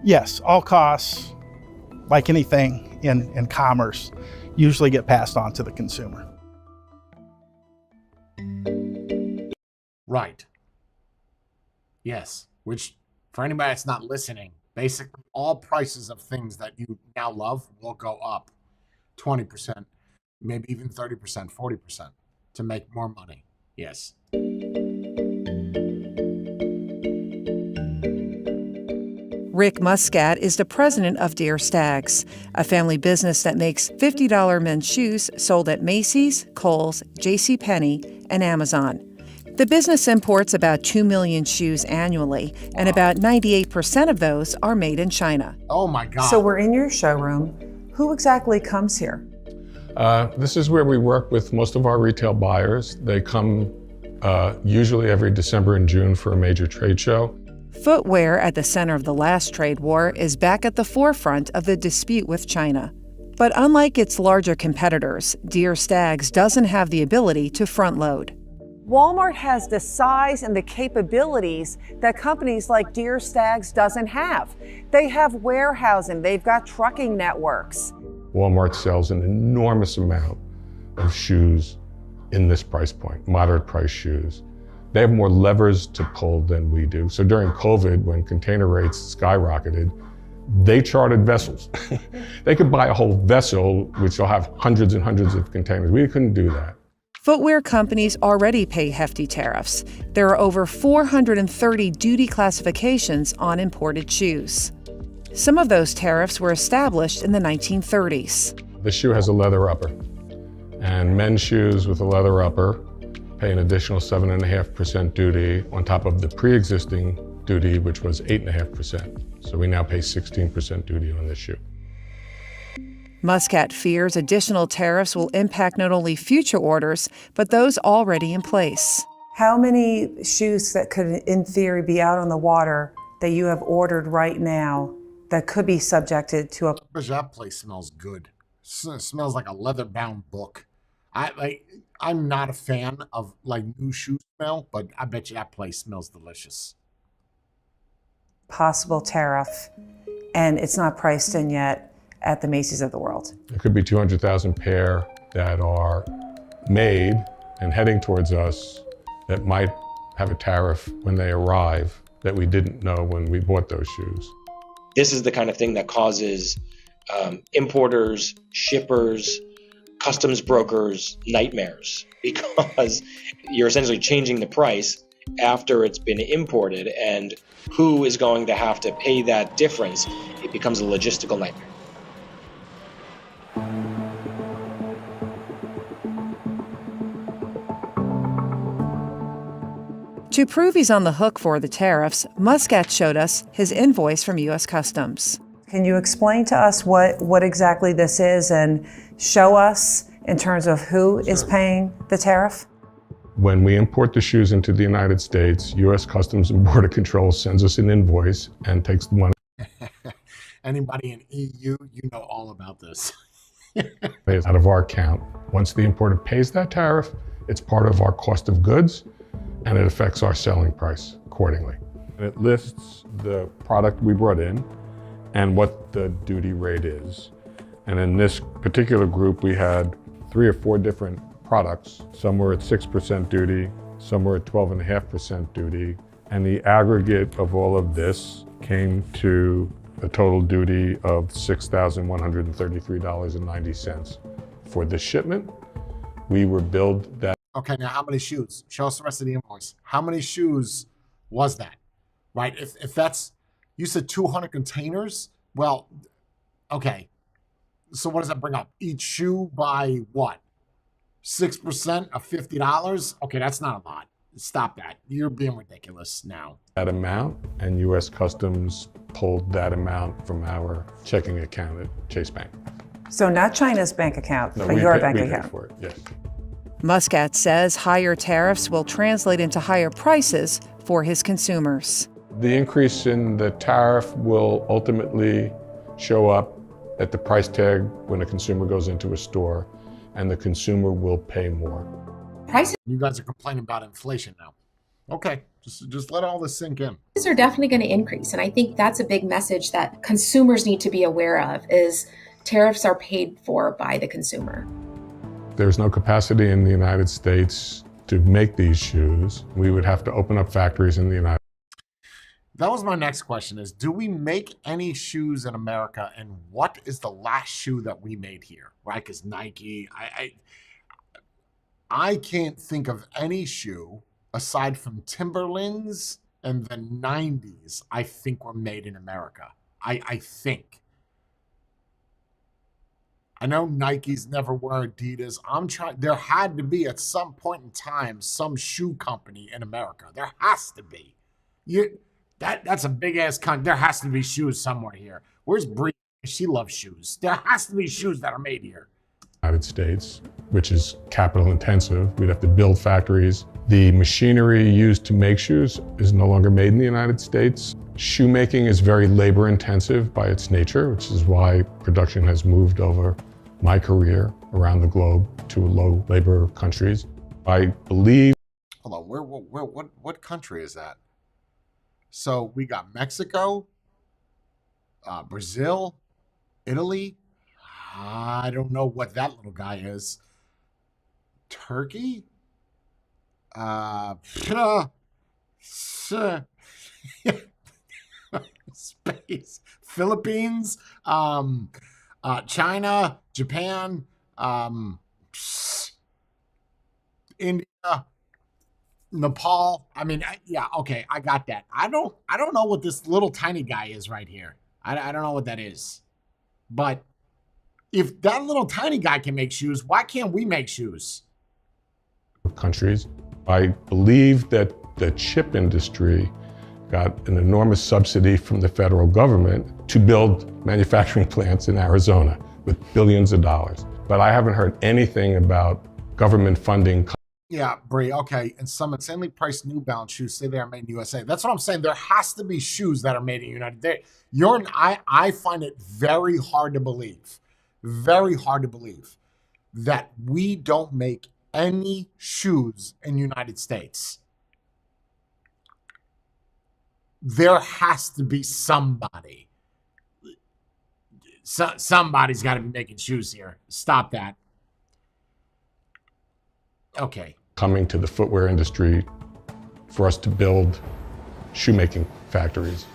Yes, all costs, like anything in commerce, usually get passed on to the consumer. Right. Yes. Which, for anybody that's not listening, basically all prices of things that you now love will go up 20%, maybe even 30%, 40% to make more money. Yes. Rick Muscat is the president of Dear Stags, a family business that makes $50 men's shoes sold at Macy's, Kohl's, JCPenney, and Amazon. The business imports about 2 million shoes annually, and about 98% of those are made in China. Oh my God. So we're in your showroom. Who exactly comes here? This is where we work with most of our retail buyers. They come usually every December and June for a major trade show. Footwear, at the center of the last trade war, is back at the forefront of the dispute with China. But unlike its larger competitors, Deere Stags doesn't have the ability to front load. Walmart has the size and the capabilities that companies like Deere Stags doesn't have. They have warehousing, they've got trucking networks. Walmart sells an enormous amount of shoes in this price point, moderate price shoes. They have more levers to pull than we do. So during COVID, when container rates skyrocketed, they chartered vessels. They could buy a whole vessel, which will have hundreds and hundreds of containers. We couldn't do that. Footwear companies already pay hefty tariffs. There are over 430 duty classifications on imported shoes. Some of those tariffs were established in the 1930s. The shoe has a leather upper, and men's shoes with a leather upper pay an additional 7.5% duty on top of the pre-existing duty, which was 8.5%. So we now pay 16% duty on this shoe. Muscat fears additional tariffs will impact not only future orders, but those already in place. How many shoes that could, in theory, be out on the water that you have ordered right now that could be subjected to a... That place smells good. Smells like a leather-bound book. I'm not a fan of new shoe smell, but I bet you that place smells delicious. Possible tariff, and it's not priced in yet at the Macy's of the world. There could be 200,000 pair that are made and heading towards us that might have a tariff when they arrive that we didn't know when we bought those shoes. This is the kind of thing that causes importers, shippers, customs brokers nightmares, because you're essentially changing the price after it's been imported, and who is going to have to pay that difference? It becomes a logistical nightmare. To prove he's on the hook for the tariffs, Muscat showed us his invoice from U.S. Customs. Can you explain to us what exactly this is and show us in terms of who is paying the tariff? When we import the shoes into the United States, U.S. Customs and Border Control sends us an invoice and takes the money. Anybody in EU, you know all about this. Out of our account. Once the importer pays that tariff, it's part of our cost of goods, and it affects our selling price accordingly. And it lists the product we brought in and what the duty rate is. And in this particular group, we had 3 or 4 different products. Some were at 6% duty, some were at 12.5% duty, and the aggregate of all of this came to a total duty of $6,133.90. For the shipment, we were billed that. Okay, now how many shoes? Show us the rest of the invoice. How many shoes was that? Right? If that's, you said 200 containers? Well, okay. So what does that bring up? Each shoe by what? 6% of $50? Okay, that's not a lot. Stop that. You're being ridiculous now. That amount, and U.S. Customs pulled that amount from our checking account at Chase Bank. So not China's bank account, No, but we your paid- bank we paid account. for it, yes. Muscat says higher tariffs will translate into higher prices for his consumers. The increase in the tariff will ultimately show up at the price tag when a consumer goes into a store, and the consumer will pay more. You guys are complaining about inflation now. Okay, just let all this sink in. Prices are definitely going to increase, and I think that's a big message that consumers need to be aware of, is tariffs are paid for by the consumer. There's no capacity in the United States to make these shoes. We would have to open up factories in the United States. That was my next question is, do we make any shoes in America, and what is the last shoe that we made here, right? Because Nike, I can't think of any shoe aside from Timberlands and the 90s I think were made in America. I think. I know Nike's never were Adidas. There had to be at some point in time some shoe company in America. There has to be. That's a big ass country. There has to be shoes somewhere here. Where's Brie? She loves shoes. There has to be shoes that are made here. United States, which is capital intensive. We'd have to build factories. The machinery used to make shoes is no longer made in the United States. Shoemaking is very labor intensive by its nature, which is why production has moved over my career around the globe to low labor countries. I believe. Hold on, what country is that? So we got Mexico, Brazil, Italy. I don't know what that little guy is. Turkey? Space. Philippines, China, Japan, India, Nepal. I mean, yeah, okay, I got that. I don't know what this little tiny guy is right here. I don't know what that is. But if that little tiny guy can make shoes, why can't we make shoes? Countries. I believe that the chip industry got an enormous subsidy from the federal government to build manufacturing plants in Arizona with billions of dollars. But I haven't heard anything about government funding. Yeah, Bree, okay. And some insanely priced New Balance shoes say they are made in the USA. That's what I'm saying. There has to be shoes that are made in the United States. I find it very hard to believe that we don't make any shoes in the United States. There has to be somebody. Somebody's got to be making shoes here. Stop that. Okay. Coming to the footwear industry for us to build shoemaking factories.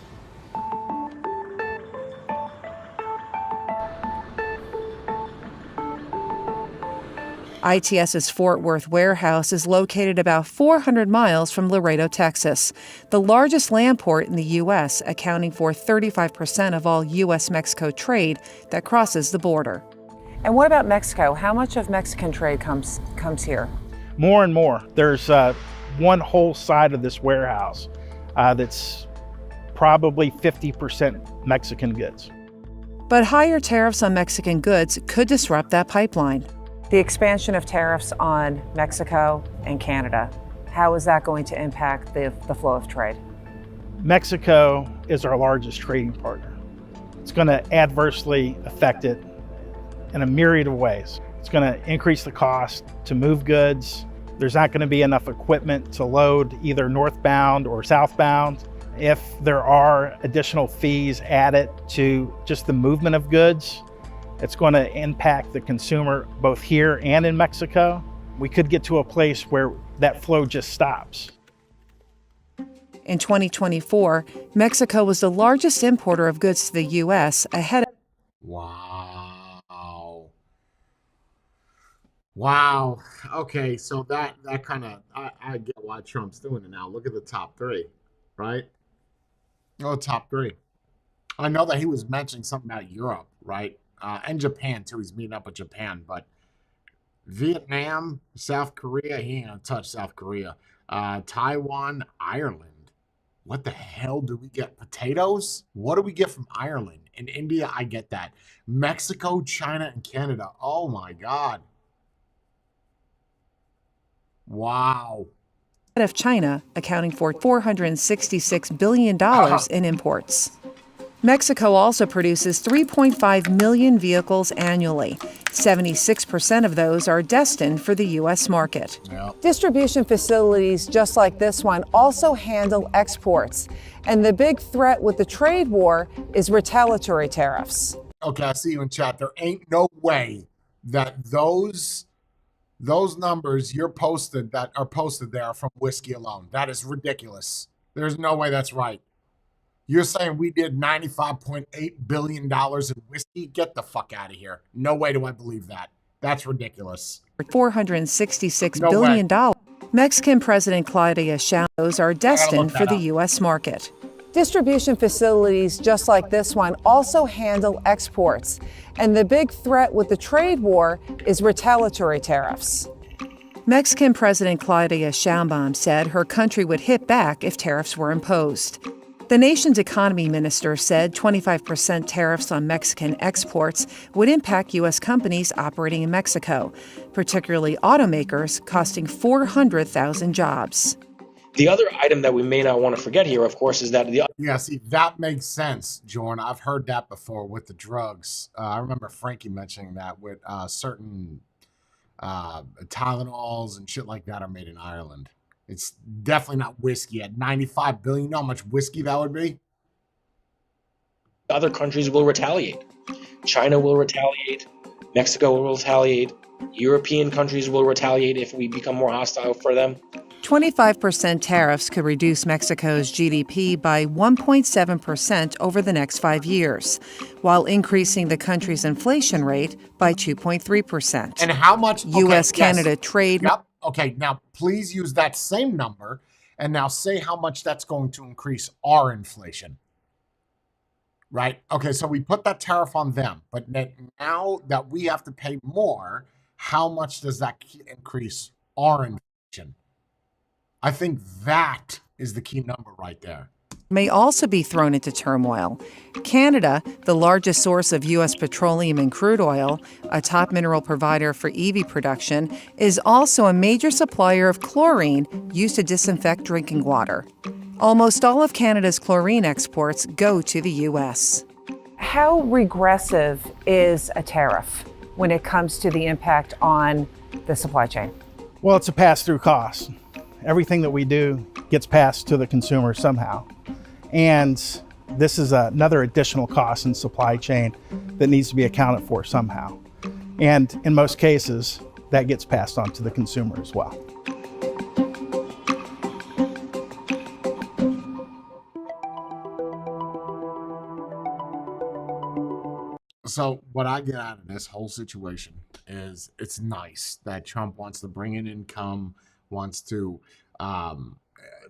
ITS's Fort Worth warehouse is located about 400 miles from Laredo, Texas, the largest land port in the U.S., accounting for 35% of all U.S.-Mexico trade that crosses the border. And what about Mexico? How much of Mexican trade comes here? More and more. There's one whole side of this warehouse that's probably 50% Mexican goods. But higher tariffs on Mexican goods could disrupt that pipeline. The expansion of tariffs on Mexico and Canada, how is that going to impact the flow of trade? Mexico is our largest trading partner. It's going to adversely affect it in a myriad of ways. It's going to increase the cost to move goods. There's not going to be enough equipment to load either northbound or southbound. If there are additional fees added to just the movement of goods, it's going to impact the consumer both here and in Mexico. We could get to a place where that flow just stops. In 2024, Mexico was the largest importer of goods to the U.S. ahead of... Wow. Okay, so that kind of, I get why Trump's doing it now. Look at the top three, right? Oh, top three. I know that he was mentioning something about Europe, right? And Japan, too. He's meeting up with Japan. But Vietnam, South Korea, he ain't going to touch South Korea. Taiwan, Ireland. What the hell do we get? Potatoes? What do we get from Ireland? In India, I get that. Mexico, China, and Canada. Oh, my God. Wow. of China, accounting for $466 billion in imports. Mexico also produces 3.5 million vehicles annually. 76% of those are destined for the U.S. market. Distribution facilities just like this one also handle exports. And the big threat with the trade war is retaliatory tariffs. Okay, I see you in chat. There ain't no way that those numbers that are posted there are from whiskey alone. That is ridiculous. There's no way that's right. You're saying we did $95.8 billion in whiskey? Get the fuck out of here. No way do I believe that. That's ridiculous. $466 billion. Mexican President Claudia Sheinbaum are destined for the U.S. market. Distribution facilities just like this one also handle exports. And the big threat with the trade war is retaliatory tariffs. Mexican President Claudia Sheinbaum said her country would hit back if tariffs were imposed. The nation's economy minister said 25% tariffs on Mexican exports would impact U.S. companies operating in Mexico, particularly automakers, costing 400,000 jobs. The other item that we may not want to forget here, of course, is that Yeah, see, that makes sense, Jordan. I've heard that before with the drugs. I remember Frankie mentioning that with certain Tylenols and shit like that are made in Ireland. It's definitely not whiskey. At 95 billion, you know how much whiskey that would be? other countries will retaliate. China will retaliate. Mexico will retaliate. European countries will retaliate if we become more hostile for them. 25% tariffs could reduce Mexico's GDP by 1.7% over the next 5 years, while increasing the country's inflation rate by 2.3%. And how much? U.S.-Canada trade. Yep. Okay, now please use that same number and now say how much that's going to increase our inflation. Right? Okay, so we put that tariff on them, but now that we have to pay more, how much does that increase our inflation? I think that is the key number right there. May also be thrown into turmoil. Canada, the largest source of U.S. petroleum and crude oil, a top mineral provider for EV production, is also a major supplier of chlorine used to disinfect drinking water. Almost all of Canada's chlorine exports go to the U.S. How regressive is a tariff when it comes to the impact on the supply chain? Well, it's a pass-through cost. Everything that we do gets passed to the consumer somehow. And this is another additional cost in supply chain that needs to be accounted for somehow. And in most cases, that gets passed on to the consumer as well. So what I get out of this whole situation is it's nice that Trump wants to bring in income, wants to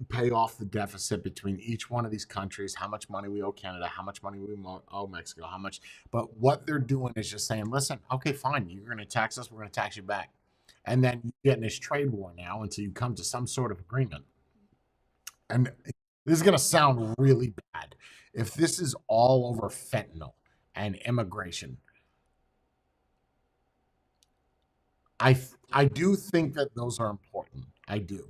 pay off the deficit between each one of these countries, how much money we owe Canada, how much money we owe Mexico, how much. But what they're doing is just saying, listen, okay, fine, you're going to tax us, we're going to tax you back. And then you get in this trade war now until you come to some sort of agreement. And this is going to sound really bad. If this is all over fentanyl and immigration, I do think that those are important. I do.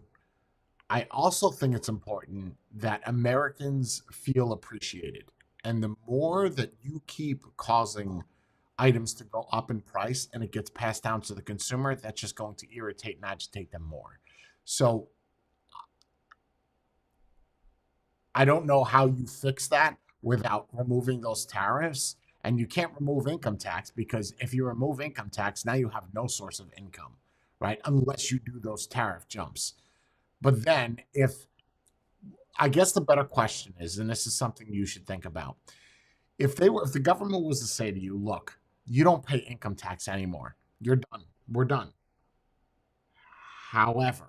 I also think it's important that Americans feel appreciated. And the more that you keep causing items to go up in price and it gets passed down to the consumer, that's just going to irritate and agitate them more. So I don't know how you fix that without removing those tariffs. And you can't remove income tax, because if you remove income tax, now you have no source of income, right? Unless you do those tariff jumps. But then I guess the better question is, and this is something you should think about, if the government was to say to you, look, you don't pay income tax anymore, you're done, we're done. However,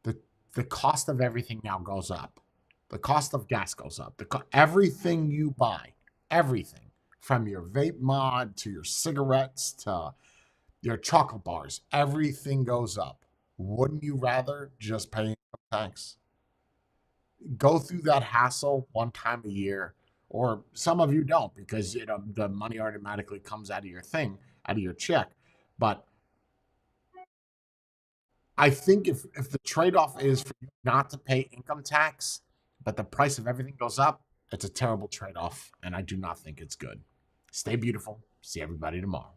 the cost of everything now goes up. The cost of gas goes up. Everything you buy, everything, from your vape mod to your cigarettes to your chocolate bars, everything goes up. Wouldn't you rather just pay income tax? Go through that hassle one time a year, or some of you don't, because the money automatically comes out of your thing, out of your check. But I think if the trade-off is for you not to pay income tax, but the price of everything goes up, it's a terrible trade-off, and I do not think it's good. Stay beautiful. See everybody tomorrow.